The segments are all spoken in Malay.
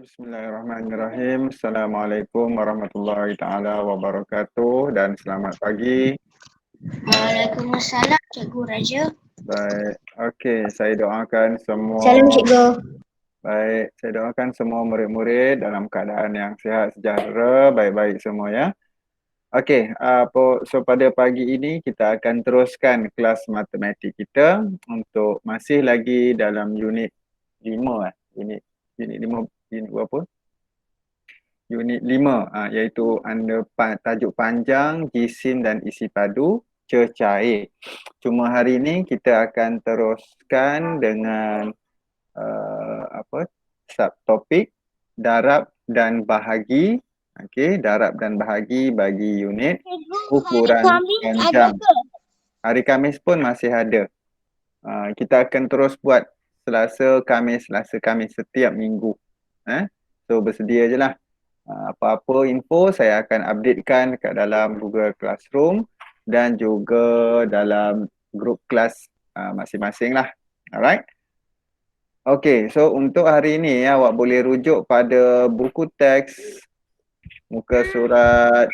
Bismillahirrahmanirrahim. Assalamualaikum warahmatullahi taala wabarakatuh dan selamat pagi. Waalaikumsalam, Cikgu Raja. Baik. Okey, saya doakan semua Salam, Cikgu. Baik, saya doakan semua murid-murid dalam keadaan yang sihat sejahtera, baik-baik semua ya. Okey, so pada pagi ini kita akan teruskan kelas matematik kita untuk masih lagi dalam unit 5 unit 5 unit berapa? Unit 5 iaitu under tajuk panjang, jisim dan isi padu cecair. Cuma hari ini kita akan teruskan dengan subtopik darab dan bahagi. Okey, darab dan bahagi bagi unit ukuran panjang. Hari Khamis pun masih ada. Kita akan terus buat Selasa, Khamis setiap minggu. So bersedia je lah. Apa-apa info saya akan updatekan kat dalam Google Classroom dan juga dalam grup kelas masing-masing lah. Alright. Okay, so untuk hari ini awak boleh rujuk pada buku teks muka surat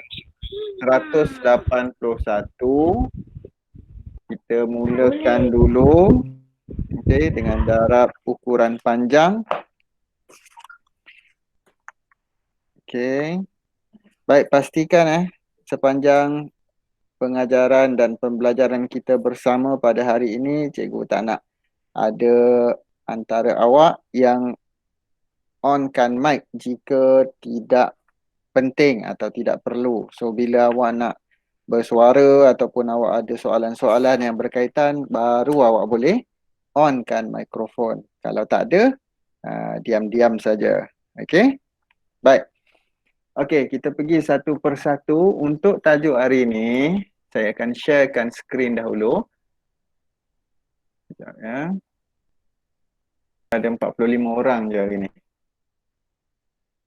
181. Kita mulakan dulu dengan darab ukuran panjang. Okay. Baik, pastikan sepanjang pengajaran dan pembelajaran kita bersama pada hari ini, cikgu tak nak ada antara awak yang onkan mic jika tidak penting atau tidak perlu. So bila awak nak bersuara ataupun awak ada soalan-soalan yang berkaitan, baru awak boleh onkan mikrofon. Kalau tak ada, diam-diam saja. Okay? Baik. Okey, kita pergi satu persatu. Untuk tajuk hari ini, saya akan sharekan skrin dahulu. Sekejap ya. Ada 45 orang je hari ini.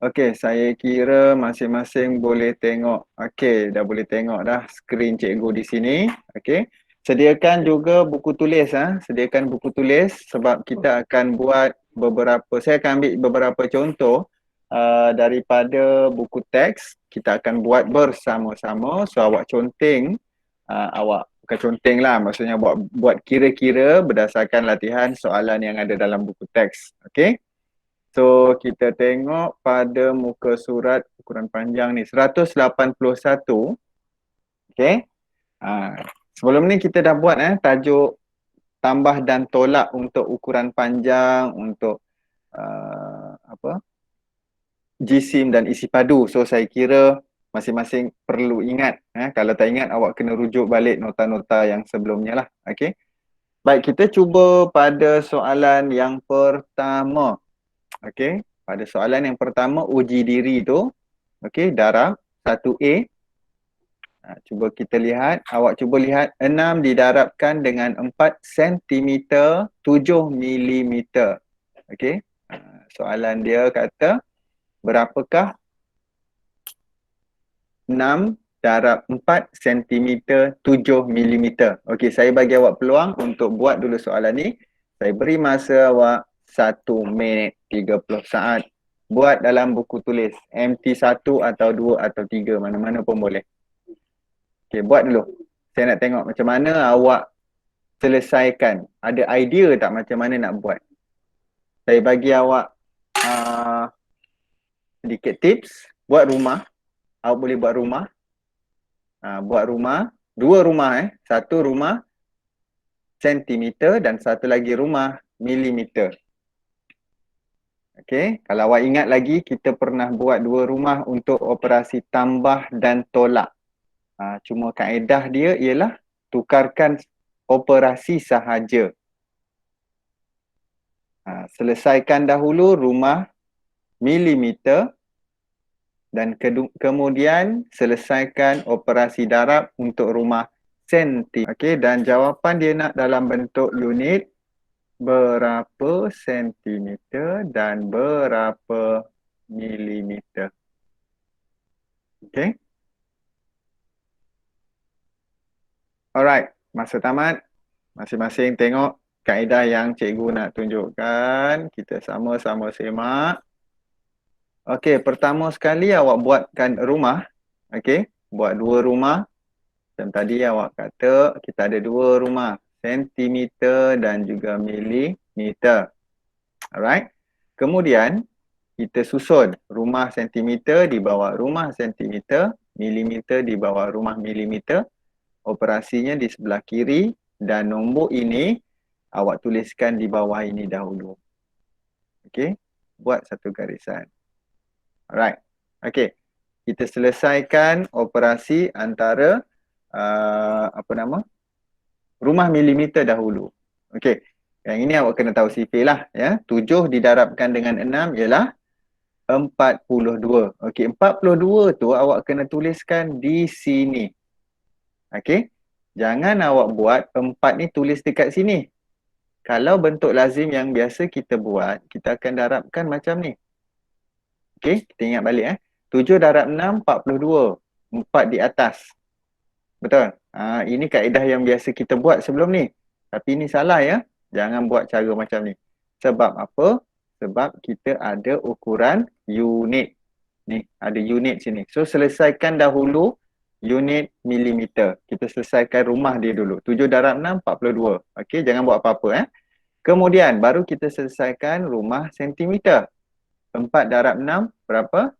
Okey, saya kira masing-masing boleh tengok. Okey, dah boleh tengok dah skrin cikgu di sini. Okey. Sediakan juga buku tulis. Sediakan buku tulis sebab kita akan buat saya akan ambil beberapa contoh daripada buku teks. Kita akan buat bersama-sama. So awak conteng, awak bukan conteng lah, maksudnya buat kira-kira berdasarkan latihan soalan yang ada dalam buku teks. Okey. So kita tengok pada muka surat ukuran panjang ni 181. Okey. Sebelum ni kita dah buat tajuk tambah dan tolak untuk ukuran panjang, untuk jisim dan isi padu. So saya kira masing-masing perlu ingat. Kalau tak ingat, awak kena rujuk balik nota-nota yang sebelumnya lah. Okey. Baik, kita cuba pada soalan yang pertama. Okey, pada soalan yang pertama uji diri tu. Okey, darab 1A. Cuba kita lihat, awak cuba lihat 6 didarabkan dengan 4 cm 7 mm. Okey. Soalan dia kata berapakah 6 darab 4 cm 7 mm. Okey, saya bagi awak peluang untuk buat dulu soalan ni. Saya beri masa awak 1 minit 30 saat. Buat dalam buku tulis. MT1 atau 2 atau 3, mana-mana pun boleh. Okey, buat dulu. Saya nak tengok macam mana awak selesaikan. Ada idea tak macam mana nak buat? Saya bagi awak sedikit tips. Buat rumah. Awak boleh buat rumah. Buat rumah. 2 rumah Satu rumah sentimeter dan satu lagi rumah milimeter. Okey, kalau awak ingat lagi, kita pernah buat 2 rumah untuk operasi tambah dan tolak. Cuma kaedah dia ialah tukarkan operasi sahaja. Selesaikan dahulu rumah milimeter dan kemudian selesaikan operasi darab untuk rumah sentimeter. Okey, dan jawapan dia nak dalam bentuk unit berapa sentimeter dan berapa milimeter. Okey. Alright, masa tamat. Masing-masing tengok kaedah yang cikgu nak tunjukkan. Kita sama-sama semak. Okey, pertama sekali awak buatkan rumah. Okey, buat dua rumah. Macam tadi awak kata kita ada dua rumah, sentimeter dan juga milimeter. Alright. Kemudian kita susun rumah sentimeter di bawah rumah sentimeter, milimeter di bawah rumah milimeter. Operasinya di sebelah kiri dan nombor ini awak tuliskan di bawah ini dahulu. Okey, buat satu garisan. Alright. Okey. Kita selesaikan operasi antara apa nama? Rumah milimeter dahulu. Okey. Yang ini awak kena tahu sifir lah ya. 7 didarabkan dengan 6 ialah 42. Okey, 42 tu awak kena tuliskan di sini. Okey. Jangan awak buat 4 ni tulis dekat sini. Kalau bentuk lazim yang biasa kita buat, kita akan darabkan macam ni. Okey, kita ingat balik 7 darab 6, 42. 4 di atas. Betul? Ini kaedah yang biasa kita buat sebelum ni. Tapi ini salah ya. Jangan buat cara macam ni. Sebab apa? Sebab kita ada ukuran unit. Ni, ada unit sini. So, selesaikan dahulu unit milimeter. Kita selesaikan rumah dia dulu. 7 darab 6, 42. Okey, jangan buat apa-apa Kemudian, baru kita selesaikan rumah sentimeter. 4 darab 6, berapa?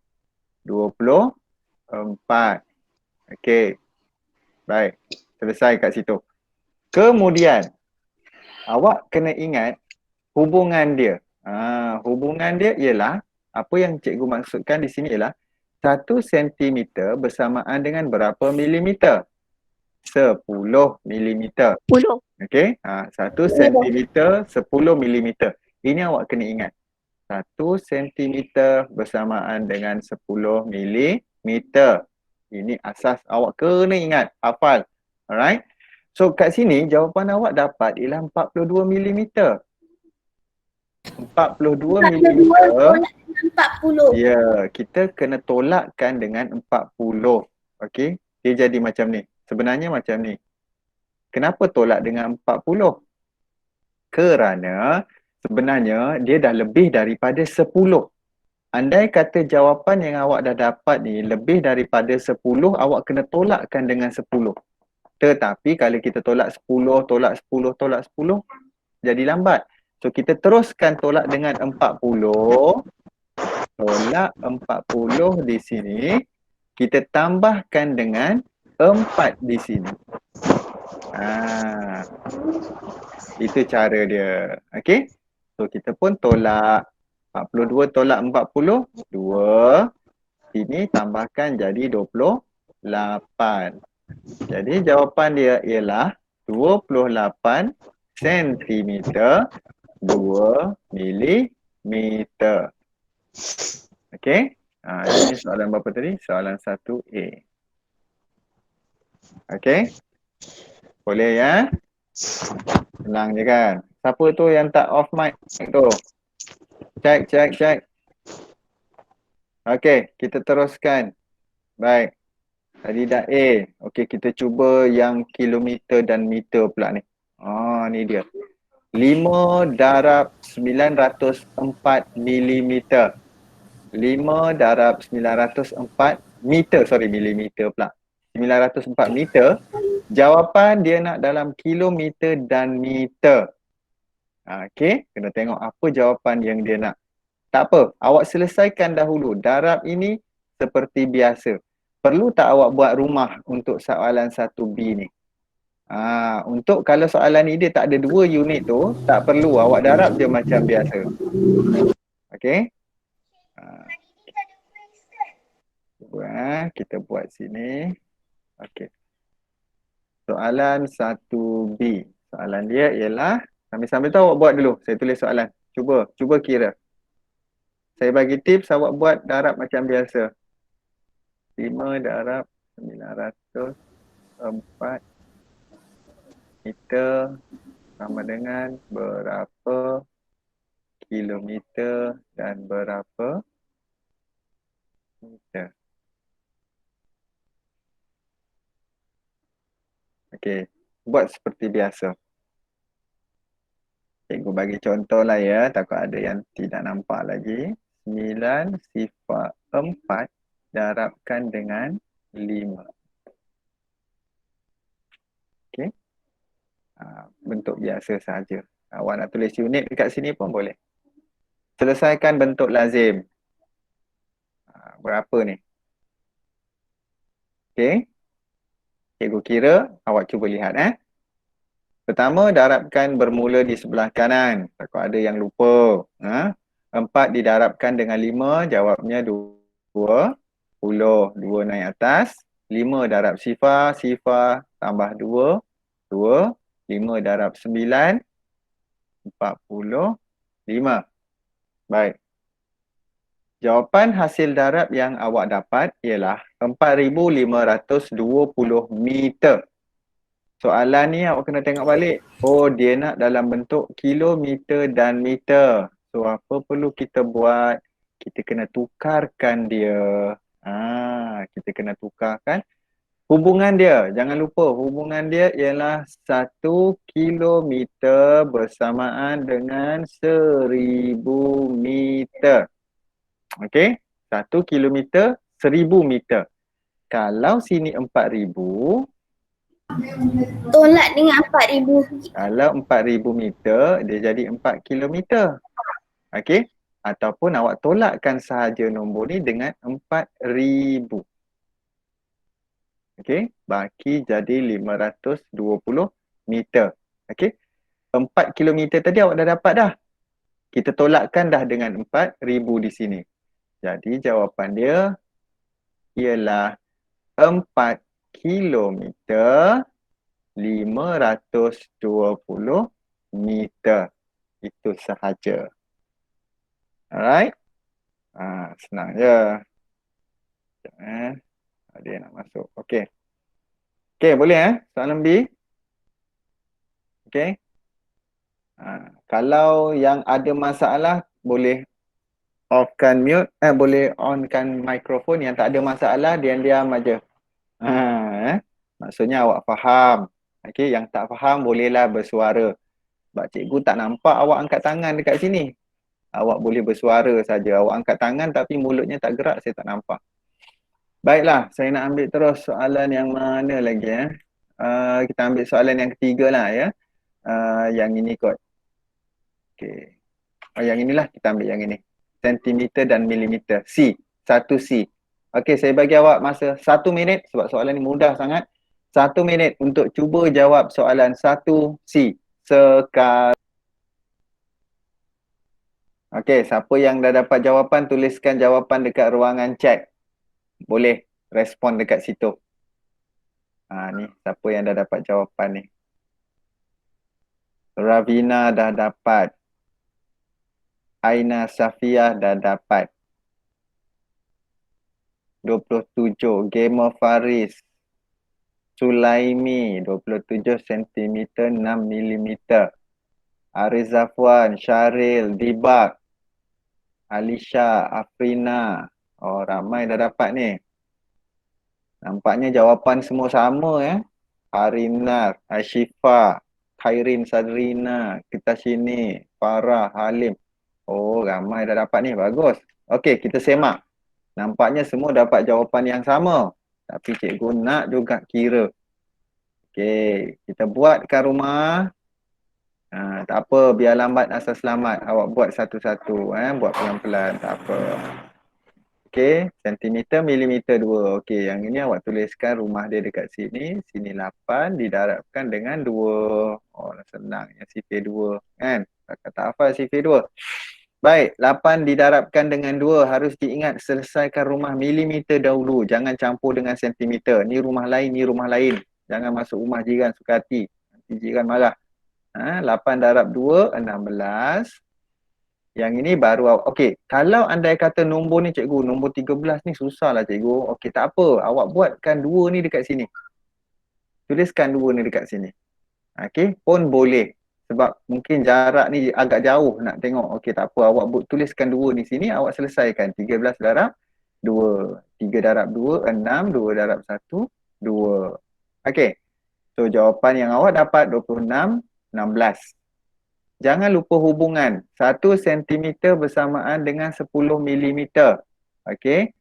24. Okey. Baik. Selesai kat situ. Kemudian, awak kena ingat hubungan dia. Hubungan dia ialah, apa yang cikgu maksudkan di sini ialah 1 sentimeter bersamaan dengan berapa milimeter? 10 milimeter. 10. Okey? 1 sentimeter 10 milimeter. Ini awak kena ingat. 1 sentimeter bersamaan dengan 10 milimeter. Ini asas awak kena ingat, hafal. Alright? So kat sini jawapan awak dapat ialah 42 milimeter. 42 milimeter. Tolak dengan 40. Ya, kita kena tolakkan dengan 40. Okey? Dia jadi macam ni. Sebenarnya macam ni. Kenapa tolak dengan 40? Kerana sebenarnya dia dah lebih daripada 10. Andai kata jawapan yang awak dah dapat ni lebih daripada 10, awak kena tolakkan dengan 10. Tetapi kalau kita tolak 10, tolak 10, tolak 10, jadi lambat. So kita teruskan tolak dengan 40. Tolak 40 di sini. Kita tambahkan dengan 4 di sini. Itu cara dia. Okey? So kita pun tolak 42 tolak 40, 2. Sini tambahkan jadi 28. Jadi jawapan dia ialah 28 sentimeter 2 milimeter. Okey? Ini soalan berapa tadi? Soalan 1A. Okey? Boleh ya? Senang je kan? Siapa tu yang tak off mic tu? Check. Okey, kita teruskan. Baik. Tadi dah A. Okey, kita cuba yang kilometer dan meter pula ni. Ni dia. 5 darab 904 milimeter. 5 darab 904 meter. Sorry, milimeter pula. 904 meter. Jawapan dia nak dalam kilometer dan meter. Okey, kena tengok apa jawapan yang dia nak. Tak apa, awak selesaikan dahulu. Darab ini seperti biasa. Perlu tak awak buat rumah untuk soalan 1B ni? Untuk kalau soalan ni dia tak ada 2 unit tu, tak perlu. Awak darab je macam biasa. Okey? Kita buat sini. Okey. Soalan 1B. Soalan dia ialah, sambil-sambil tu awak buat dulu. Saya tulis soalan. Cuba kira. Saya bagi tips, awak buat darab macam biasa. 5 darab 904 meter sama dengan berapa kilometer dan berapa meter. Okey, buat seperti biasa. Cikgu bagi contoh lah ya, takut ada yang tidak nampak lagi. 9 sifar 4 darabkan dengan 5. Okey. Bentuk biasa saja. Awak nak tulis unit dekat sini pun boleh. Selesaikan bentuk lazim. Berapa ni? Okey. Cikgu kira, awak cuba lihat Pertama, darabkan bermula di sebelah kanan. Takut ada yang lupa. 4 didarabkan dengan 5, jawabnya 20. 2 naik atas. 5 darab sifar, sifar tambah 2, 2. 5 darab 9, 45. Baik. Jawapan hasil darab yang awak dapat ialah 4,520 meter. Soalan ni awak kena tengok balik. Oh, dia nak dalam bentuk kilometer dan meter. So, apa perlu kita buat? Kita kena tukarkan dia. Kita kena tukarkan hubungan dia. Jangan lupa, hubungan dia ialah 1 kilometer bersamaan dengan 1,000 meter. Okey? 1 kilometer, 1,000 meter. Kalau sini 4,000, tolak dengan 4,000. kalau 4,000 meter, dia jadi 4 kilometer. Okey? Ataupun awak tolakkan sahaja nombor ni dengan 4,000. Okey? Baki jadi 520 meter. Okey? 4 kilometer tadi awak dah dapat dah. Kita tolakkan dah dengan 4,000 di sini. Jadi jawapan dia ialah 4 kilometer 520 meter. Itu sahaja. Alright? Senang je. Dia nak masuk. Okey. Okey, boleh soalan B? Okey. Kalau yang ada masalah, boleh offkan mute. Boleh onkan mikrofon. Yang tak ada masalah, diam-diam aja. Maksudnya awak faham. Okey, yang tak faham bolehlah bersuara. Sebab cikgu tak nampak awak angkat tangan dekat sini. Awak boleh bersuara saja. Awak angkat tangan tapi mulutnya tak gerak, saya tak nampak. Baiklah, saya nak ambil terus soalan yang mana lagi kita ambil soalan yang ketiga lah yang ini kot. Okey. Yang inilah kita ambil yang ini. Sentimeter dan milimeter. C. 1C. Okey, saya bagi awak masa 1 minit sebab soalan ni mudah sangat. 1 minit untuk cuba jawab soalan 1C. Sekarang. Okey, siapa yang dah dapat jawapan, tuliskan jawapan dekat ruangan chat. Boleh respon dekat situ. Ni siapa yang dah dapat jawapan ni. Ravina dah dapat. Aina Safiah dah dapat. 27. Gamer Faris. Sulaimi 27 cm 6 mm. Ariz Zafwan, Syaril, Dibak, Alisha, Afrina. Oh, ramai dah dapat ni. Nampaknya jawapan semua sama Harinar, Ashifa, Khairin Sadrina, kita sini, Farah, Halim. Oh, ramai dah dapat ni. Bagus. Okey, kita semak. Nampaknya semua dapat jawapan yang sama. Tapi cikgu nak juga kira. Okey, kita buatkan rumah. Tak apa, biar lambat asal selamat. Awak buat satu-satu. Buat pelan-pelan, tak apa. Okey, sentimeter, milimeter 2. Okey, yang ini awak tuliskan rumah dia dekat sini. Sini 8, didarabkan dengan 2. Oh, senang. Yang sifir 2 kan? Tak hafal sifir 2. Baik, 8 didarabkan dengan 2. Harus diingat selesaikan rumah milimeter dahulu. Jangan campur dengan sentimeter. Ni rumah lain, ni rumah lain. Jangan masuk rumah jiran suka hati. Nanti jiran marah. 8 darab 2, 16. Yang ini baru okey, kalau andai kata nombor ni cikgu, nombor 13 ni susah lah cikgu. Okey, tak apa. Awak buatkan 2 ni dekat sini. Tuliskan 2 ni dekat sini. Okey, pun boleh. Sebab mungkin jarak ni agak jauh nak tengok. Okey, tak apa. Awak tuliskan 2 di sini, awak selesaikan. 13 darab 2. 3 darab 2, 6. 2 darab 1, 2. Okey. So, jawapan yang awak dapat 26, 16. Jangan lupa hubungan. 1 sentimeter bersamaan dengan 10 milimeter. Okey.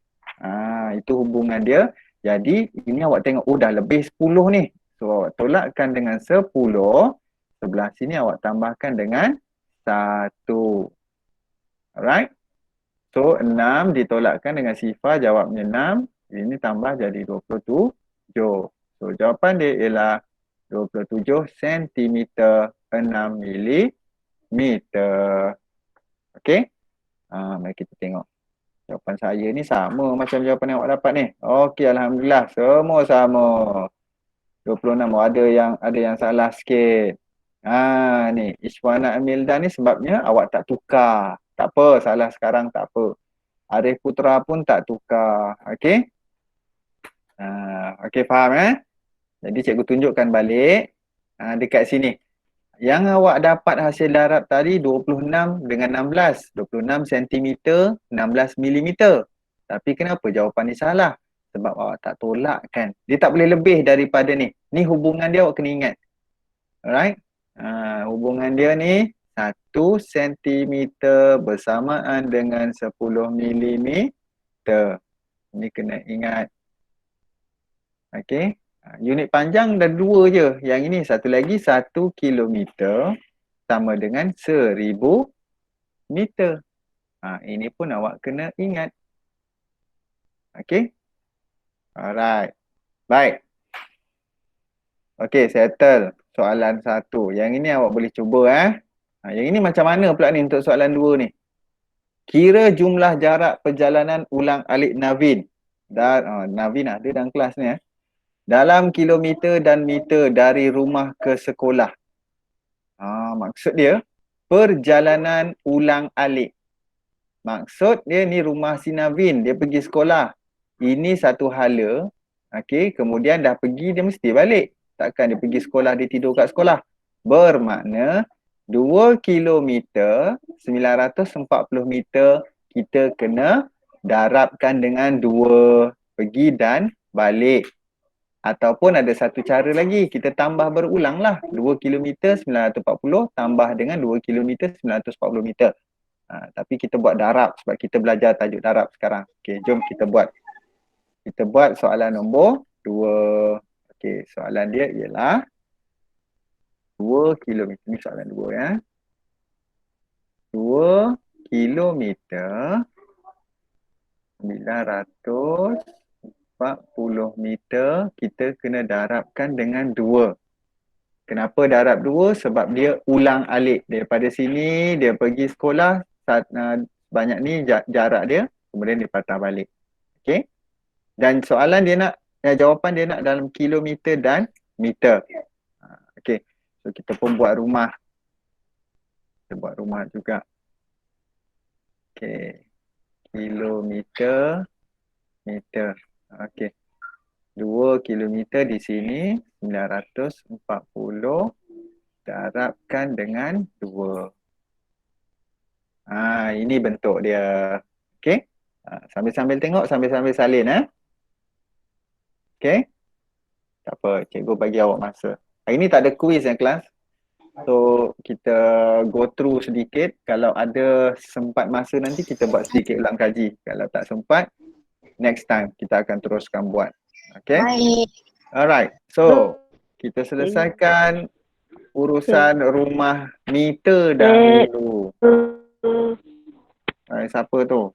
Itu hubungan dia. Jadi ini awak tengok, dah lebih 10 ni. So awak tolakkan dengan 10. Sebelah sini awak tambahkan dengan 1. Alright. So 6 ditolakkan dengan sifar, jawabnya 6. Ini tambah jadi 27. So jawapan dia ialah 27 sentimeter 6 milimeter. Okey. Mari kita tengok. Jawapan saya ni sama macam jawapan yang awak dapat ni. Okey, alhamdulillah semua sama. 26. Ada yang salah sikit. Ni Iswana Amilda ni sebabnya awak tak tukar. Tak apa, salah sekarang tak apa. Arif Putra pun tak tukar. Okey? Okey, faham Jadi cikgu tunjukkan balik dekat sini. Yang awak dapat hasil darab tadi 26 dengan 16. 26 cm, 16 mm. Tapi kenapa jawapan ni salah? Sebab awak tak tolak kan. Dia tak boleh lebih daripada ni. Ni hubungan dia awak kena ingat. Alright? Hubungan dia ni 1 cm bersamaan dengan 10 mm. Ini kena ingat. Okey. Unit panjang dah 2 je. Yang ini satu lagi 1 kilometer sama dengan 1000 meter. Ini pun awak kena ingat. Okey. Alright. Baik. Okey, settle soalan 1. Yang ini awak boleh cuba Yang ini macam mana pula ni untuk soalan 2 ni? Kira jumlah jarak perjalanan ulang-alik Navin. Navin ada dalam kelas ni dalam kilometer dan meter dari rumah ke sekolah. Maksud dia perjalanan ulang-alik. Maksud dia ni rumah si Navin, dia pergi sekolah. Ini satu hala. Okey, kemudian dah pergi dia mesti balik. Takkan dia pergi sekolah dia tidur kat sekolah. Bermakna 2 kilometer 940 meter kita kena darabkan dengan 2 pergi dan balik. Ataupun ada satu cara lagi, kita tambah berulang lah. 2 km 940 tambah dengan 2 km 940 meter. Tapi kita buat darab sebab kita belajar tajuk darab sekarang. Okey, jom kita buat. Kita buat soalan nombor 2. Okey, soalan dia ialah 2 km. Ni soalan 2 2 km 940 meter kita kena darabkan dengan 2. Kenapa darab 2? Sebab dia ulang alik. Daripada sini dia pergi sekolah banyak ni jarak dia, kemudian dia patah balik. Okey. Dan soalan dia nak jawapan dia nak dalam kilometer dan meter. Okey. So kita pun buat rumah. Kita buat rumah juga. Okey. Kilometer, meter. Okey. 2 kilometer di sini 940 darabkan dengan 2. Ini bentuk dia. Okey. Sambil-sambil tengok, sambil-sambil salin Okey. Tak apa, cikgu bagi awak masa. Hari ni tak ada quiz kelas. So kita go through sedikit. Kalau ada sempat masa nanti kita buat sedikit ulang kaji. Kalau tak sempat, next time kita akan teruskan buat. Okay. Baik. Alright. So kita selesaikan urusan rumah meter dahulu. Siapa tu?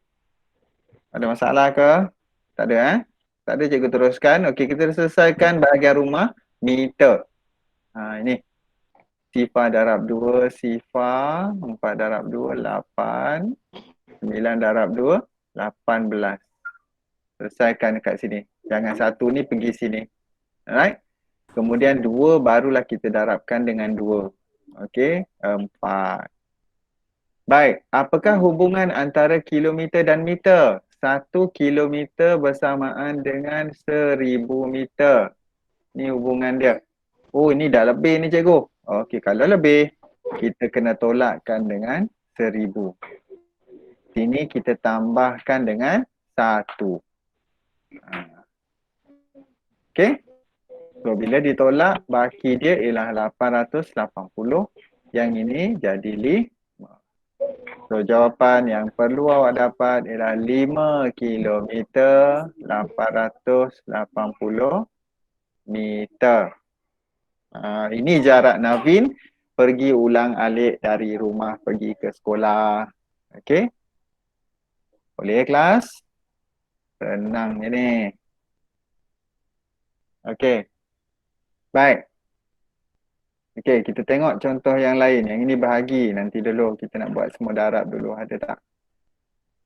Ada masalah ke? Tak ada Tak ada, cikgu teruskan. Okey, kita selesaikan bahagian rumah meter. Ini. Sifar darab 2, sifar 4 darab 2, 8. 9 darab 2, 18. Selesaikan dekat sini. Jangan satu ni pergi sini. Alright. Kemudian 2 barulah kita darabkan dengan 2. Okey, 4. Baik, apakah hubungan antara kilometer dan meter? 1 kilometer bersamaan dengan 1000 meter. Ni hubungan dia. Oh, ini dah lebih ni cikgu. Okey, kalau lebih, kita kena tolakkan dengan 1000. Sini kita tambahkan dengan 1. Okey. So, bila ditolak, baki dia ialah 880 Yang ini jadi 5. So jawapan yang perlu awak dapat ialah 5 kilometer 880 meter. Ini jarak Navin pergi ulang alik dari rumah pergi ke sekolah. Okey? Boleh kelas? Senang ini. Okey. Baik. Okey, kita tengok contoh yang lain. Yang ini bahagi. Nanti dulu kita nak buat semua darab dulu. Ada tak?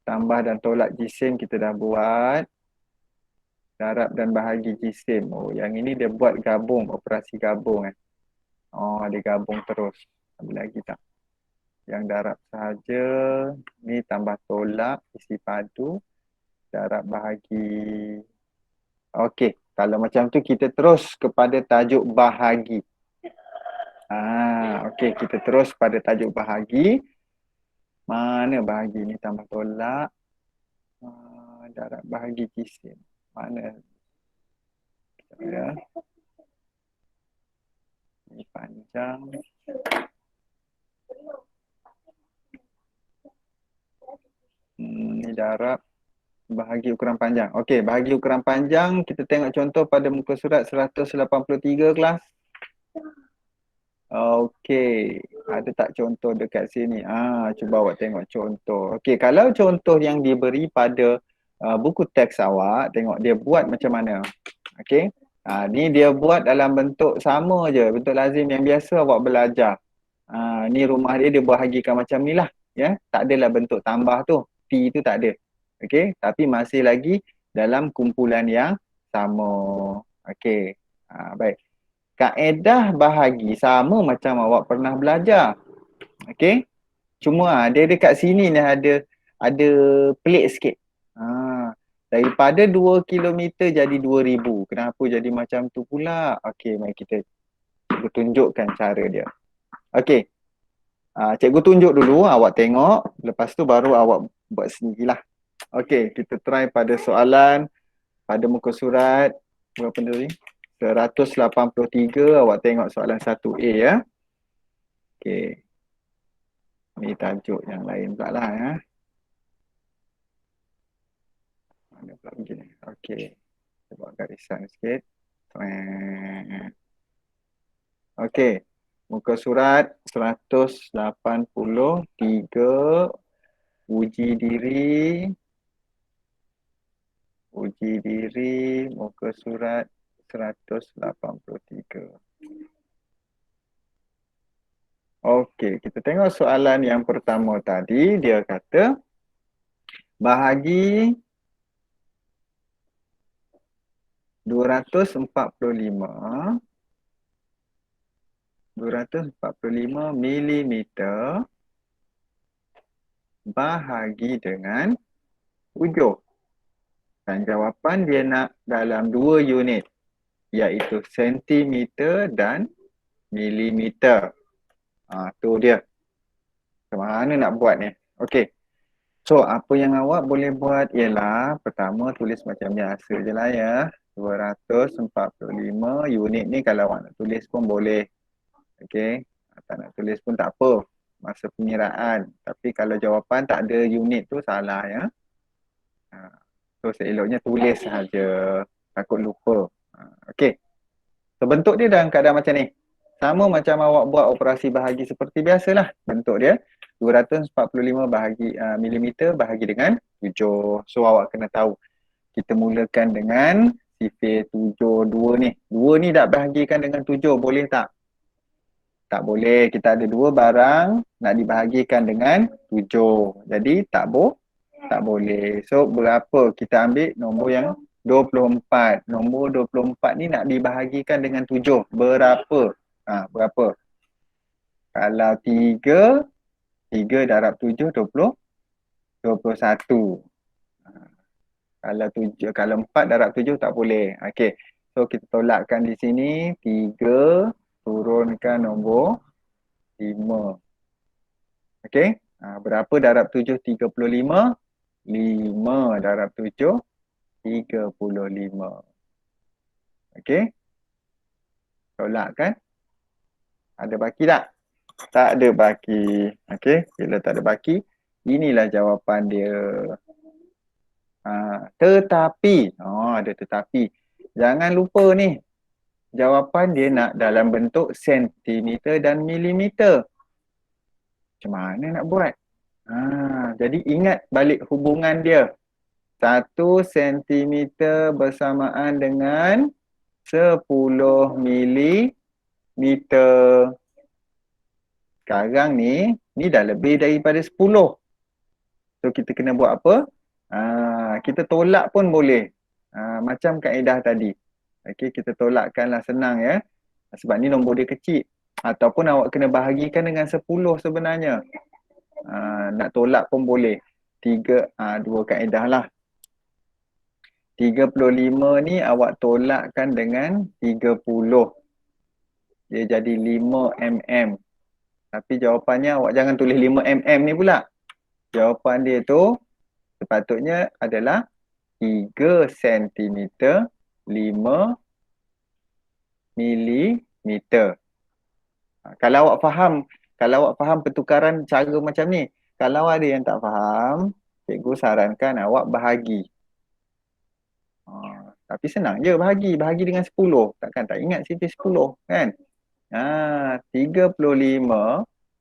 Tambah dan tolak jisim kita dah buat. Darab dan bahagi jisim. Oh, yang ini dia buat gabung, operasi gabung eh. Oh, dia gabung terus. Ada lagi tak? Yang darab sahaja. Ni tambah tolak, isi padu. Darab bahagi. Okey, kalau macam tu kita terus kepada tajuk bahagi. Okey, kita terus pada tajuk bahagi. Mana bahagi ni tambah tolak? Darab bahagi jisim. Mana? Ya. Ini panjang. Ni darab bahagi ukuran panjang. Okey, bahagi ukuran panjang kita tengok contoh pada muka surat 183 kelas. Okey, ada tak contoh dekat sini? Cuba awak tengok contoh. Okey, kalau contoh yang diberi pada buku teks awak, tengok dia buat macam mana. Okey. Ni dia buat dalam bentuk sama je, bentuk lazim yang biasa awak belajar. Ni rumah dia bahagikan macam ni lah, ya. Tak adalah bentuk tambah tu. T tu tak ada. Okey, tapi masih lagi dalam kumpulan yang sama. Okey. Baik. Kaedah bahagi sama macam awak pernah belajar. Okey. Cuma dia dekat sini ni ada pelik sikit. Daripada 2 kilometer jadi 2,000. Kenapa jadi macam tu pula? Okey, mari kita tunjukkan cara dia. Okey. Cikgu tunjuk dulu, awak tengok. Lepas tu baru awak buat sendirilah. Okey, kita try pada soalan pada muka surat berapa tadi? 183, awak tengok soalan 1A ya. Okey. Ni tajuk yang lain pula lah ya. Mana pula begini. Okey. Kita buat garisan sikit. Okey. Muka surat 183. Uji diri. Uji diri. Muka surat 183. Okey, kita tengok soalan yang pertama tadi. Dia kata bahagi 245 milimeter bahagi dengan 7. Dan jawapan dia nak dalam 2 unit, iaitu sentimeter dan milimeter. Tu dia. Macam mana nak buat ni? Okey. So, apa yang awak boleh buat ialah pertama tulis macam biasa je lah ya. 245 unit ni kalau awak nak tulis pun boleh. Okey. Tak nak tulis pun tak apa. Masa pengiraan. Tapi kalau jawapan tak ada unit tu salah ya. So, seeloknya tulis sahaja. Takut lupa. Okey. So, bentuk dia dalam keadaan macam ni. Sama macam awak buat operasi bahagi seperti biasalah. Bentuk dia 245 milimeter bahagi dengan 7. So, awak kena tahu. Kita mulakan dengan sifir 7, 2 ni. 2 ni tak bahagikan dengan 7, boleh tak? Tak boleh. Kita ada 2 barang nak dibahagikan dengan 7. Jadi tak boleh. So berapa? Kita ambil nombor yang 24. Nombor 24 ni nak dibahagikan dengan 7. Berapa? Berapa? Kalau 3 darab 7, 21. Kalau 4 darab 7 tak boleh. Okey. So kita tolakkan di sini 3 turunkan nombor 5. Okey. Berapa darab 7? 35. 5 darab 7 35. Okey. Tolakkan. Ada baki tak? Tak ada baki. Okey, bila tak ada baki, inilah jawapan dia. Tetapi, ada tetapi. Jangan lupa ni, jawapan dia nak dalam bentuk sentimeter dan milimeter. Macam mana nak buat? Jadi ingat balik hubungan dia. 1 sentimeter bersamaan dengan 10 milimeter. Sekarang ni dah lebih daripada 10. So kita kena buat apa? Kita tolak pun boleh. Macam kaedah tadi. Okey, kita tolakkanlah, senang ya. Sebab ni nombor dia kecil. Ataupun awak kena bahagikan dengan 10 sebenarnya. Nak tolak pun boleh. Dua kaedah lah. 35 ni awak tolakkan dengan 30. Dia jadi 5 mm. Tapi jawapannya awak jangan tulis 5 mm ni pula. Jawapan dia tu sepatutnya adalah 3 cm 5 milimeter. Kalau awak faham pertukaran cara macam ni. Kalau ada yang tak faham, cikgu sarankan awak bahagi. Tapi senang je bahagi dengan 10. Takkan tak ingat sifar 10 kan? 35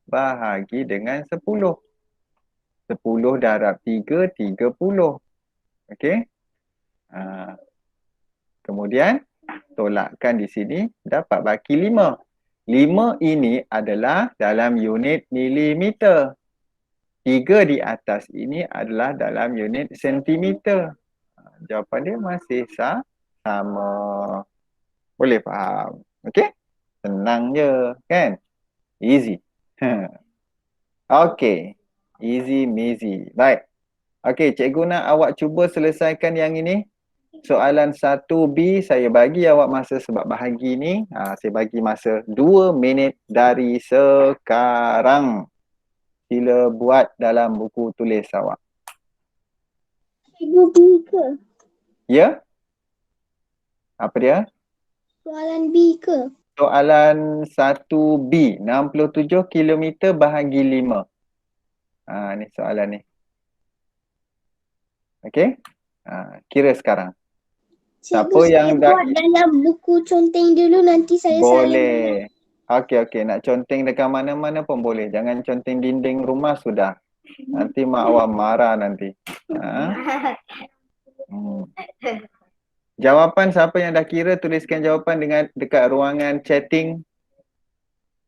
bahagi dengan 10. 10 darab 3, 30. Okey? Kemudian tolakkan di sini, dapat baki 5. 5 ini adalah dalam unit milimeter. 3 di atas ini adalah dalam unit sentimeter. Jawapan dia masih sama. Boleh faham? Okey? Senang je kan? Easy. Okey. Easy measy. Baik. Okey, cikgu nak awak cuba selesaikan yang ini. Soalan 1B saya bagi awak masa sebab bahagi ni. Saya bagi masa 2 minit dari sekarang. Sila buat dalam buku tulis awak. Cikgu B ke? Ya? Apa dia? Soalan B ke? Soalan 1B. 67 km bahagi 5. Ni soalan ni. Okey? Kira sekarang. Cikgu, Siapa saya yang dah buat dalam buku conteng dulu, nanti saya salin. boleh. Okey. Nak conteng dekat mana-mana pun boleh. Jangan conteng dinding rumah sudah. Nanti mak awak marah nanti. Jawapan siapa yang dah kira, tuliskan jawapan dengan dekat ruangan chatting.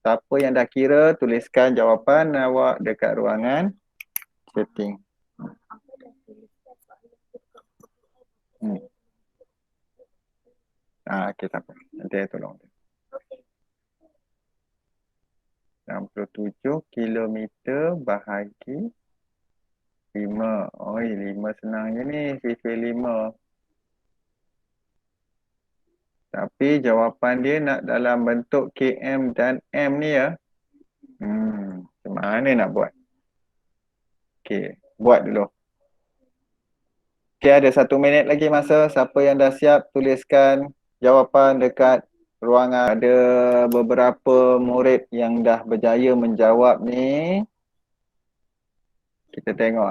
Siapa yang dah kira, tuliskan jawapan awak dekat ruangan chatting. Okey, tak apa. Nanti saya tolong. 67 km bahagi 5. 5 senang je ni. Sifar 5. Tapi jawapan dia nak dalam bentuk km dan m ni ya. Macam mana nak buat? Okey, buat dulu. Okey, ada 1 minit lagi masa. Siapa yang dah siap, tuliskan jawapan dekat ruangan. Ada beberapa murid yang dah berjaya menjawab ni. Kita tengok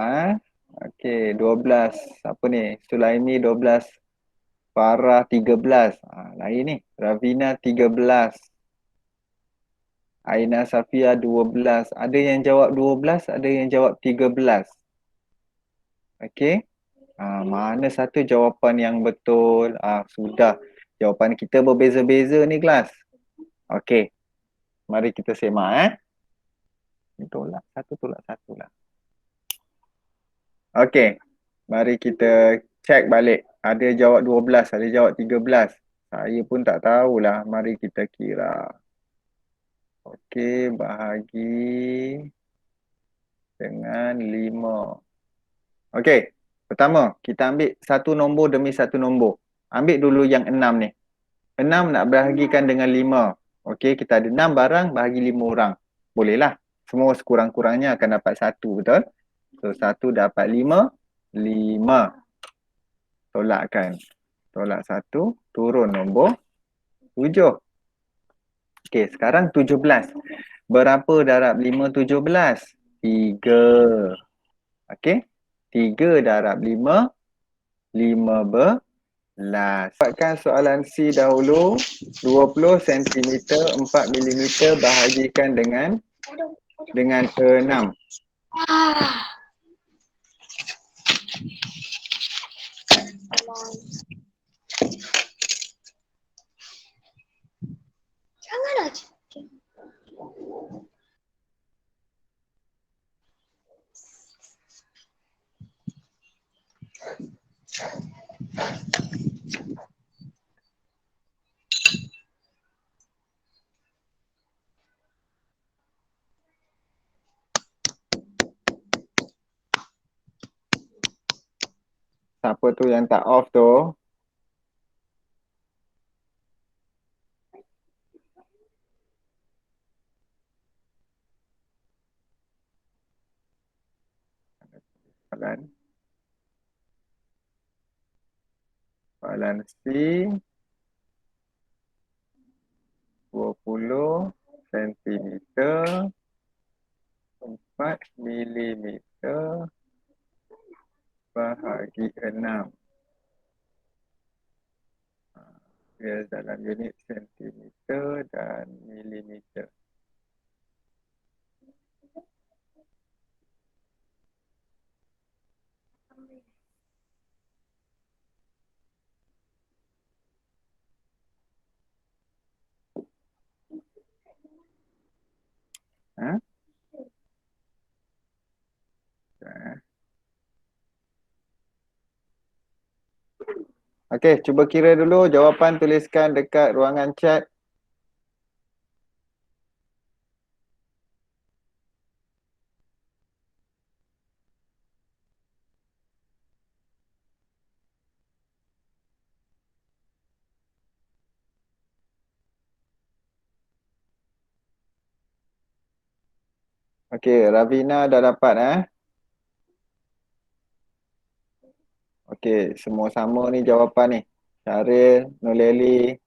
Okey, 12. Siapa ni? Sulaimi 12. Farah 13. Lain ni. Ravina 13. Aina Safia 12. Ada yang jawab 12, ada yang jawab 13. Okey. Mana satu jawapan yang betul? Sudah. Jawapan kita berbeza-beza ni kelas. Okey. Mari kita semak Tolak satu lah. Okey. Mari kita cek balik. Ada jawab 12, ada jawab 13. Saya pun tak tahulah. Mari kita kira. Okey, bahagi dengan 5. Okey. Pertama, kita ambil satu nombor demi satu nombor. Ambil dulu yang 6 ni. 6 nak bahagikan dengan 5. Okey, kita ada 6 barang, bahagi 5 orang. Bolehlah. Semua sekurang-kurangnya akan dapat 1, betul? So, 1 dapat 5. 5. Tolakkan. Tolak 1, turun nombor 7. Okey, sekarang 17. Berapa darab 5, 17? 3. Okey. 3 darab 5, 15. Dapatkan soalan C dahulu. 20 cm 4 mm bahagikan dengan 6. Janganlah. Siapa tu yang tak off tu? Soalan C. 20 cm 4 mm bahagi 6. Dia dalam unit sentimeter dan milimeter. Ha? Okey, cuba kira dulu jawapan, tuliskan dekat ruangan chat. Okey, Ravina dah dapat Okey, semua sama ni jawapan ni. Syaril, Nurleli.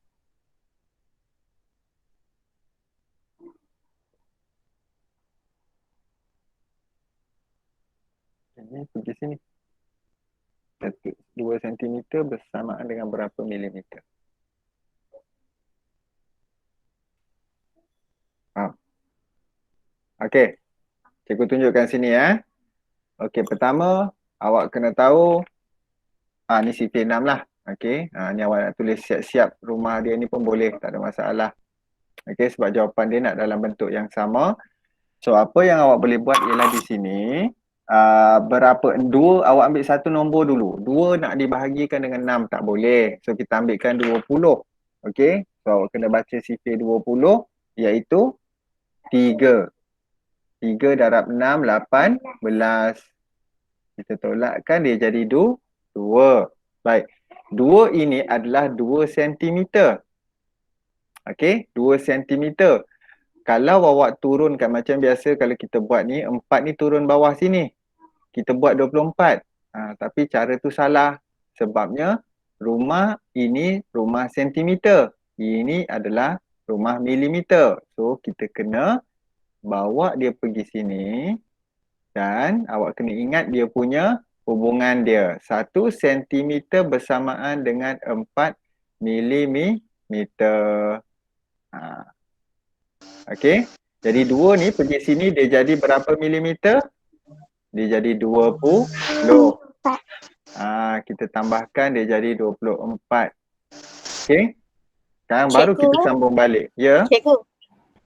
Ini pergi sini. 2 cm bersamaan dengan berapa milimeter? Okey, cikgu tunjukkan sini Okey, pertama awak kena tahu ni sifir 6 lah. Okey, ni awak nak tulis siap-siap rumah dia ni pun boleh, tak ada masalah. Okey, sebab jawapan dia nak dalam bentuk yang sama. So apa yang awak boleh buat ialah di sini berapa, 2 awak ambil satu nombor dulu. 2 nak dibahagikan dengan 6 tak boleh. So kita ambilkan 20. Okey, so awak kena baca sifir 20 iaitu 3. 3 darab 6, 18. Kita tolakkan dia jadi 2. Baik. 2 ini adalah 2 cm. Okey, 2 cm. Kalau awak turunkan macam biasa kalau kita buat ni, 4 ni turun bawah sini. Kita buat 24. Tapi cara tu salah. Sebabnya rumah ini rumah sentimeter. Ini adalah rumah milimeter. So kita kena bawa dia pergi sini. Dan awak kena ingat dia punya hubungan dia. 1 cm bersamaan dengan 4 milimeter. Okey. Jadi 2 ni pergi sini dia jadi berapa milimeter? Dia jadi 20. Kita tambahkan dia jadi 24. Okey. Sekarang baru Cikgu, kita sambung balik. Ya. Cikgu,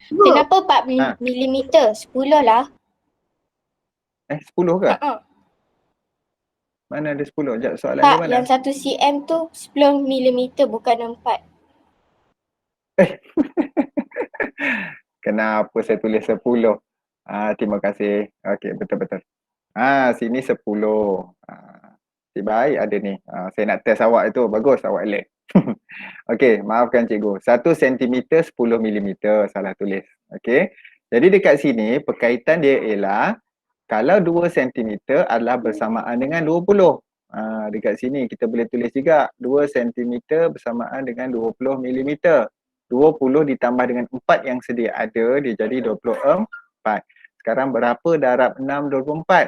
kenapa 4 milimeter? 10 lah. 10 ke? Mana ada 10? Sekejap, soalan dia Tak, mana? yang 1 cm tu 10 milimeter bukan 4. Kenapa saya tulis 10? Terima kasih. Okey, betul-betul. Sini 10. Baik ada ni. Saya nak test awak itu. Bagus awak elek. Okey, maafkan cikgu. 1 cm 10 mm salah tulis. Okey. Jadi dekat sini perkaitan dia ialah kalau 2 cm adalah bersamaan dengan 20. Dekat sini kita boleh tulis juga 2 cm bersamaan dengan 20 mm. 20 ditambah dengan 4 yang sedia ada, dia jadi 24. Sekarang berapa darab 6 24?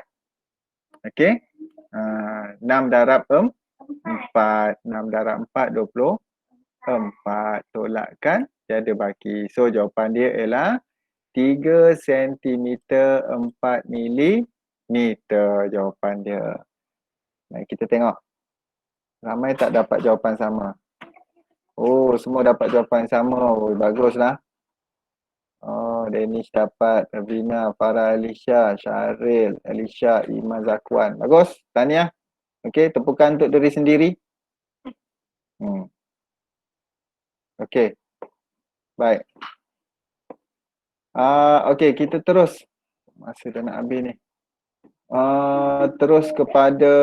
Okey. 6 darab 4. 6 darab 4 24. Tolakkan, tiada baki. So jawapan dia ialah 3 cm 4 milimeter jawapan dia. Mari kita tengok. Ramai tak dapat jawapan sama. Oh, semua dapat jawapan sama. Oh, baguslah. Oh, Danish dapat, Ravina, Farah, Alisha, Syaril, Alisha, Iman, Zakwan. Bagus, tahniah. Okey, tepukan untuk diri sendiri. Okey. Baik. Okey, kita terus. Masa dah nak habis ni. Terus kepada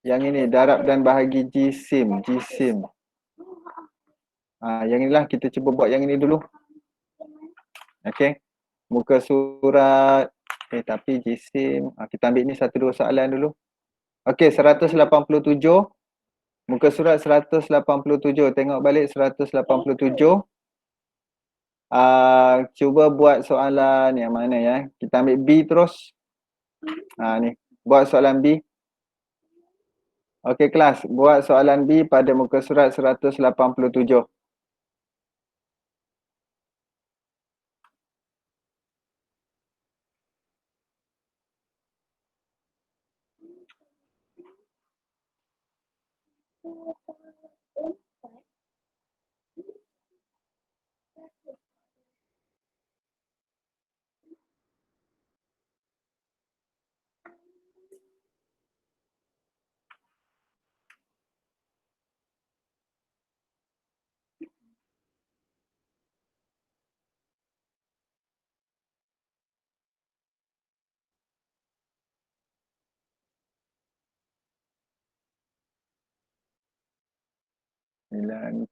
yang ini, darab dan bahagi jisim. Yang inilah kita cuba buat yang ini dulu. Okey. Muka surat. Tapi jisim. Kita ambil ni 1-2 soalan dulu. Okey, 187. Muka surat 187. Tengok balik 187. Cuba buat soalan yang mana ya. Kita ambil B terus. Ni. Buat soalan B. Okey kelas, buat soalan B pada muka surat 187.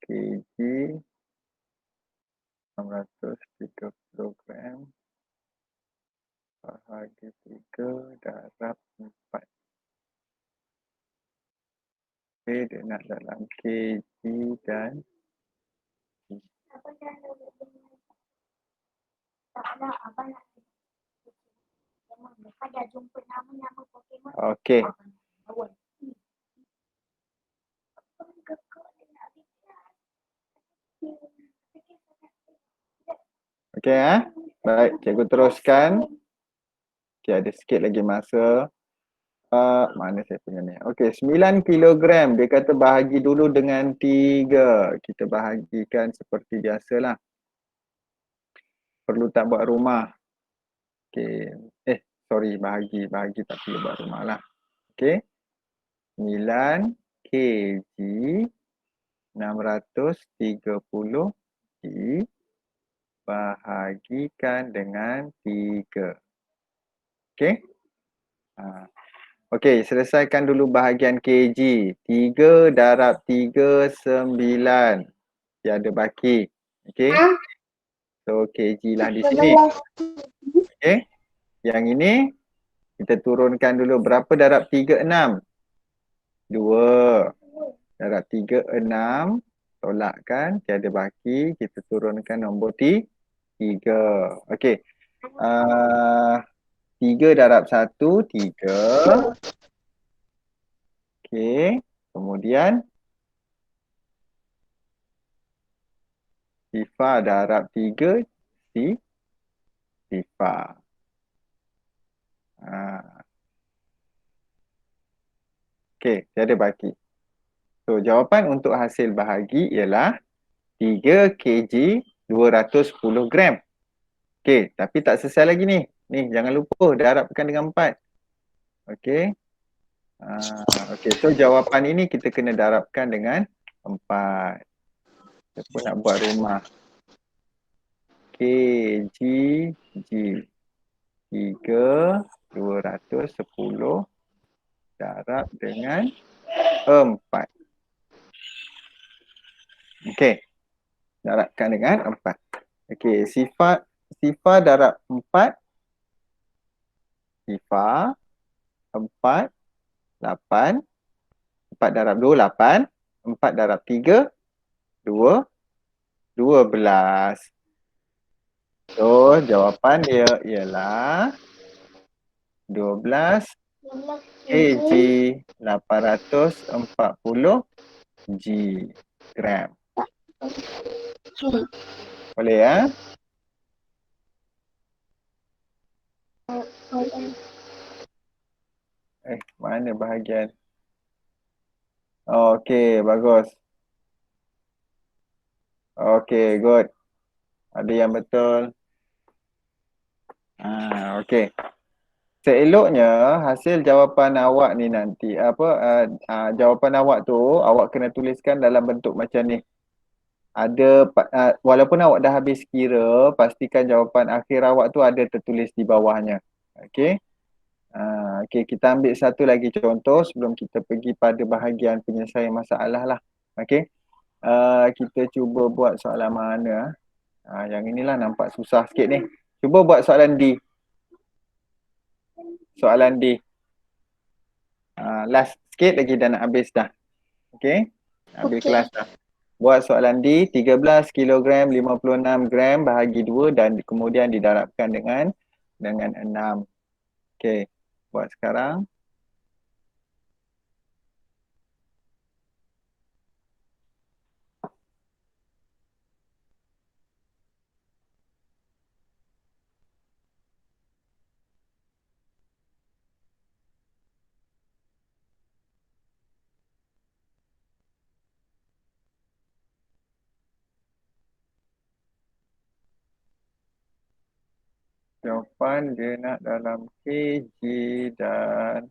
kg 630 gram bahagi 3 darab 4. Okey, dia nak dalam kg dan okey. Okey baik, cikgu teruskan. Okey, ada sikit lagi masa. Mana saya punya ni? Okey, 9 kilogram. Dia kata bahagi dulu dengan 3. Kita bahagikan seperti biasalah. Perlu tak buat rumah. Okey. Bahagi tak perlu buat rumah lah. Okey. 9 kg 630 dibahagikan dengan 3. Okey. Okey, selesaikan dulu bahagian kg. 3 darab 3, 9. Tiada baki. Okey. So, kg lah di sini. Okey. Yang ini, kita turunkan dulu. Berapa darab 3, 6? 2. Darab 3, 6. Tolakkan. Tiada baki. Kita turunkan nombor 3. Okey. 3 darab 1, 3. Okey. Kemudian sifar darab 3, sifar. Okey, tiada baki. So, jawapan untuk hasil bahagi ialah 3 kg 210 gram. Okey, tapi tak selesai lagi ni. Ni, jangan lupa darabkan dengan 4. Okey. Okey, so jawapan ini kita kena darabkan dengan 4. Kita pun nak buat rumah. kg 3 210 darab dengan 4. Okey. Darabkan dengan 4. Okey, sifar darab 4. Sifar 4 8. 4 darab 2 8. 4 darab 3 12. So, jawapan dia ialah 12 kg 840 g gram. Boleh ya? Mana bahagian? Okey, bagus. Okey, good. Ada yang betul. Okey. Seeloknya hasil jawapan awak ni nanti jawapan awak tu awak kena tuliskan dalam bentuk macam ni. Ada walaupun awak dah habis kira, pastikan jawapan akhir awak tu ada tertulis di bawahnya. Okey. Okey, kita ambil satu lagi contoh sebelum kita pergi pada bahagian penyelesaian masalah lah. Okey. Kita cuba buat soalan mana? Yang inilah nampak susah sikit ni. Cuba buat soalan D. Soalan D. Last sikit lagi dah nak habis dah. Okey? Habis kelas dah. Buat soalan D, 13 kilogram 56 gram bahagi 2 dan kemudian didarabkan dengan 6. Okey. Buat sekarang. Jawapan dia nak dalam kg dan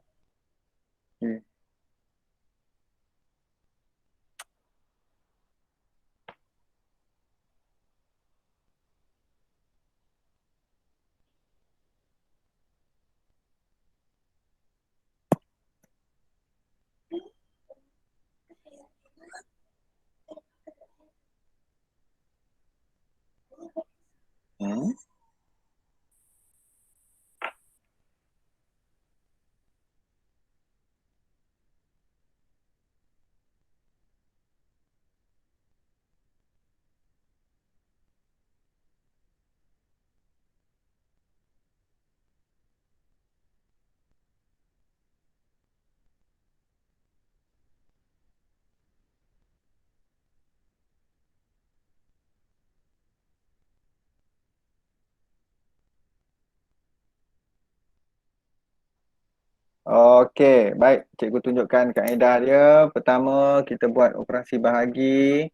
Okey, baik. Cikgu tunjukkan kaedah dia. Pertama, kita buat operasi bahagi.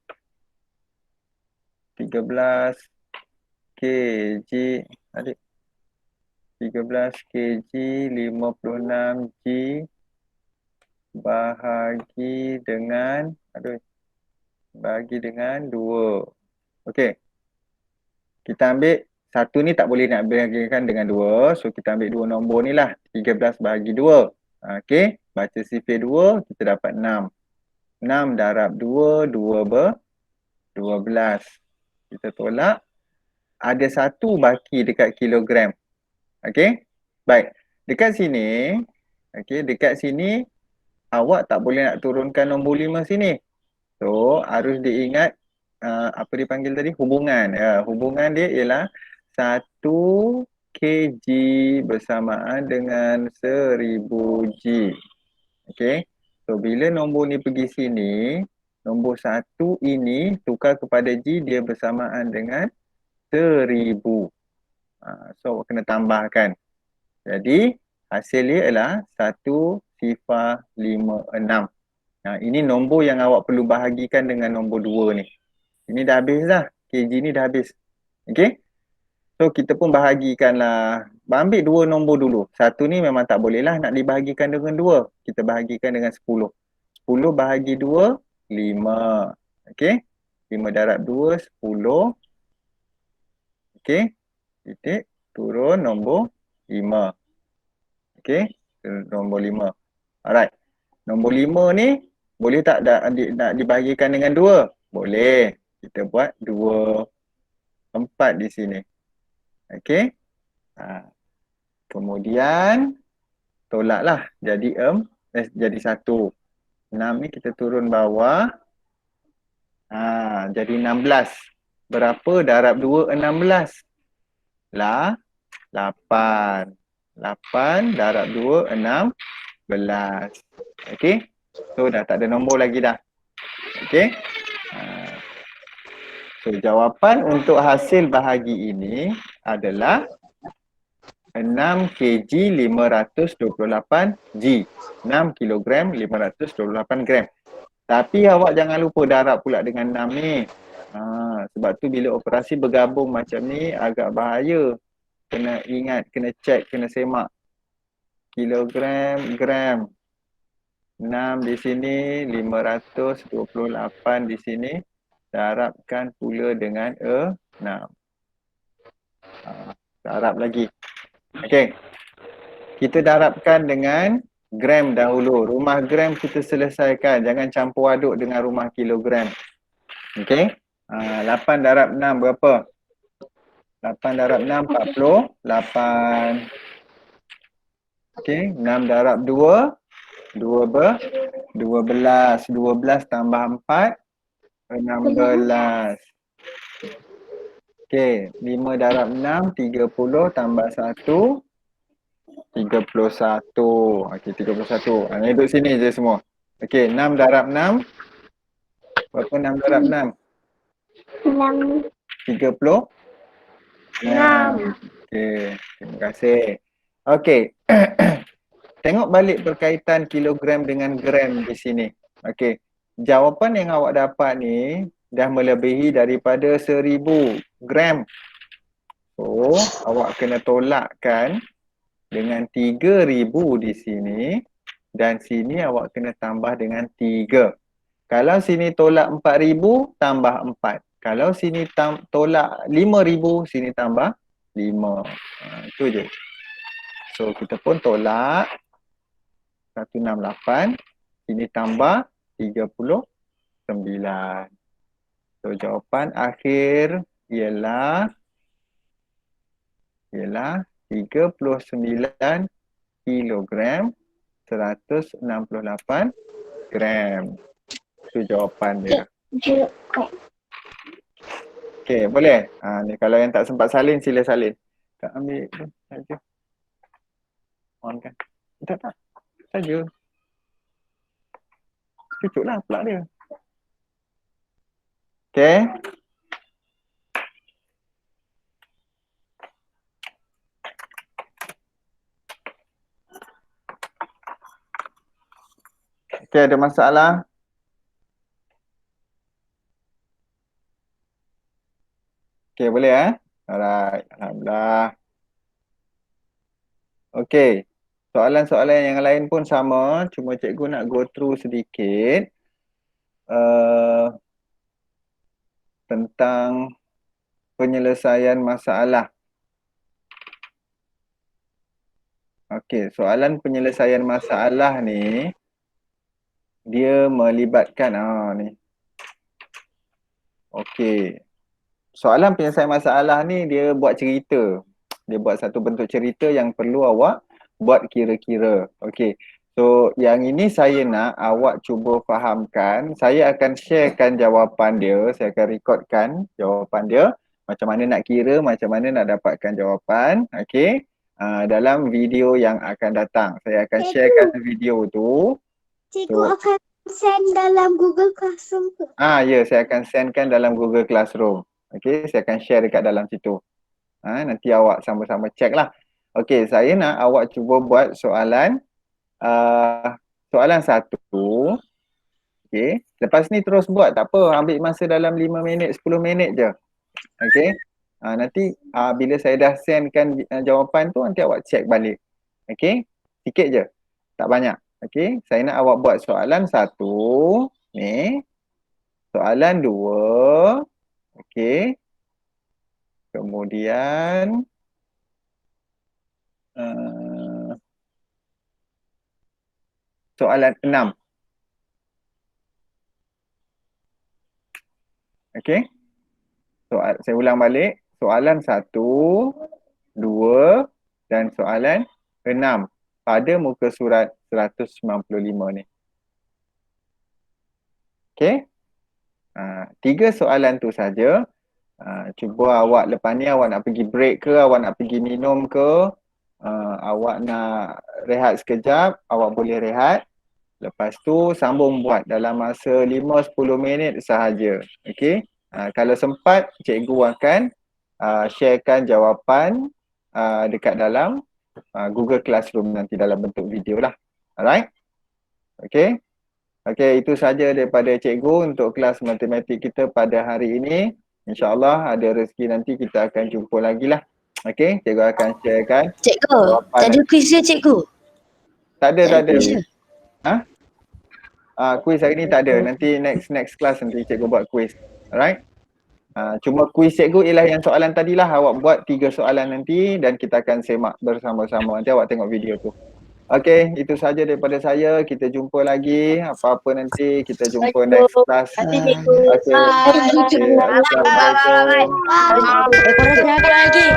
13 kg. Adik. 13 kg 56 G bahagi dengan bahagi dengan 2. Okey. Kita ambil satu ni tak boleh nak bahagikan dengan 2. So kita ambil dua nombor ni lah. 13 bahagi 2. Okey. Baca sifir 2, kita dapat 6. 6 darab 2, 12. Kita tolak. Ada satu baki dekat kilogram. Okey. Baik. Dekat sini, okey, dekat sini awak tak boleh nak turunkan nombor 5 sini. So, harus diingat apa dipanggil tadi? Hubungan. Hubungan dia ialah 1 kg bersamaan dengan 1000 G. Okey. So, bila nombor ni pergi sini, nombor 1 ini tukar kepada G, dia bersamaan dengan 1000. So, awak kena tambahkan. Jadi, hasil dia ialah 1,56. Ini nombor yang awak perlu bahagikan dengan nombor 2 ni. Ini dah habis dah. KG ni dah habis. Okey? So, kita pun bahagikanlah. Ambil dua nombor dulu. Satu ni memang tak boleh lah nak dibahagikan dengan 2. Kita bahagikan dengan 10. 10 bahagi 2, 5. Okey? 5 darab 2, 10. Okey? Titik. Turun nombor 5. Okey? Nombor 5. Alright. Nombor 5 ni boleh tak nak dibahagikan dengan 2? Boleh. Kita buat 2, 4 di sini. Okey? Kemudian tolaklah jadi jadi 1. 6 ni kita turun bawah. Jadi 16. Berapa darab 2 16? 8. 8 darab 2 16. Okey. So dah tak ada nombor lagi dah. Okey. So jawapan untuk hasil bahagi ini adalah 6 kg 528 G. 6 kilogram 528 gram. Tapi awak jangan lupa darab pula dengan 6 ni. Sebab tu bila operasi bergabung macam ni agak bahaya. Kena ingat, kena check, kena semak. Kilogram, gram. 6 di sini, 528 di sini. Darabkan pula dengan 6. Darab lagi. Okey. Kita darabkan dengan gram dahulu. Rumah gram kita selesaikan. Jangan campur aduk dengan rumah kilogram. Okey. 8 darab 6 berapa? 8 darab 6, 48. Okey. 6 darab 2, 12. 12 tambah 4, 16. Okey. 5 darab 6, 30 tambah 1. 31. Okey, 31. Ini duduk sini je semua. Okey, 6 darab 6. Berapa 6 darab 6? 6. 30. 6. Okey, terima kasih. Okey. Tengok balik berkaitan kilogram dengan gram di sini. Okey. Jawapan yang awak dapat ni dah melebihi daripada 1000 gram. So, awak kena tolakkan dengan 3000 di sini dan sini awak kena tambah dengan 3. Kalau sini tolak 4000 tambah 4. Kalau sini tolak 5000 sini tambah 5. Itu je. So kita pun tolak 168, sini tambah 39. So jawapan akhir ialah 39 kilogram 168 gram. Itu jawapan dia. Okey, boleh? Ni kalau yang tak sempat salin, sila salin. Tak ambil tu saja. On kan? Tak. Saja. Cucuklah pula dia. Okey. Okey, ada masalah? Okey, boleh Alright, alhamdulillah. Okey. Soalan-soalan yang lain pun sama, cuma cikgu nak go through sedikit tentang penyelesaian masalah. Okey, soalan penyelesaian masalah ni dia melibatkan ni. Okey. Soalan penyelesaian masalah ni dia buat cerita. Dia buat satu bentuk cerita yang perlu awak buat kira-kira. Okey. So yang ini saya nak awak cuba fahamkan. Saya akan sharekan jawapan dia. Saya akan recordkan jawapan dia. Macam mana nak kira, macam mana nak dapatkan jawapan. Okey. Dalam video yang akan datang. Saya akan sharekan video tu. Cikgu akan send dalam Google Classroom ke? Ya, saya akan sendkan dalam Google Classroom. Okey, saya akan share dekat dalam situ. Nanti awak sama-sama check lah. Okey, saya nak awak cuba buat soalan soalan 1. Okey, lepas ni terus buat, tak apa, ambil masa dalam 5 minit, 10 minit je. Okey. Nanti bila saya dah sendkan jawapan tu, nanti awak check balik. Okey, sikit je. Tak banyak. Okey, saya nak awak buat soalan 1 ni. Soalan 2. Okey. Kemudian soalan 6. Okey. Saya ulang balik. Soalan 1, 2 dan soalan 6 pada muka surat 195 ni. Okey. 3 soalan tu saja. Cuba awak lepas ni awak nak pergi break ke, awak nak pergi minum ke, awak nak rehat sekejap, awak boleh rehat. Lepas tu sambung buat dalam masa 5-10 minit sahaja. Okey. Kalau sempat, cikgu akan sharekan jawapan dekat dalam Google Classroom nanti dalam bentuk video lah. Alright? Okey. Okey, itu saja daripada cikgu untuk kelas matematik kita pada hari ini. InsyaAllah ada rezeki nanti kita akan jumpa lagi lah. Okey, cikgu akan sharekan. Cikgu, tak ada quiz ke cikgu? Tak ada. quiz ke? Quiz hari ni tak ada. Nanti next class nanti cikgu buat quiz. Alright? Cuma quiz cikgu ialah yang soalan tadilah. Awak buat 3 soalan nanti dan kita akan semak bersama-sama. Nanti awak tengok video tu. Okey, itu saja daripada saya. Kita jumpa lagi. Apa-apa nanti kita jumpa next class. Okey. Korang siapa lagi?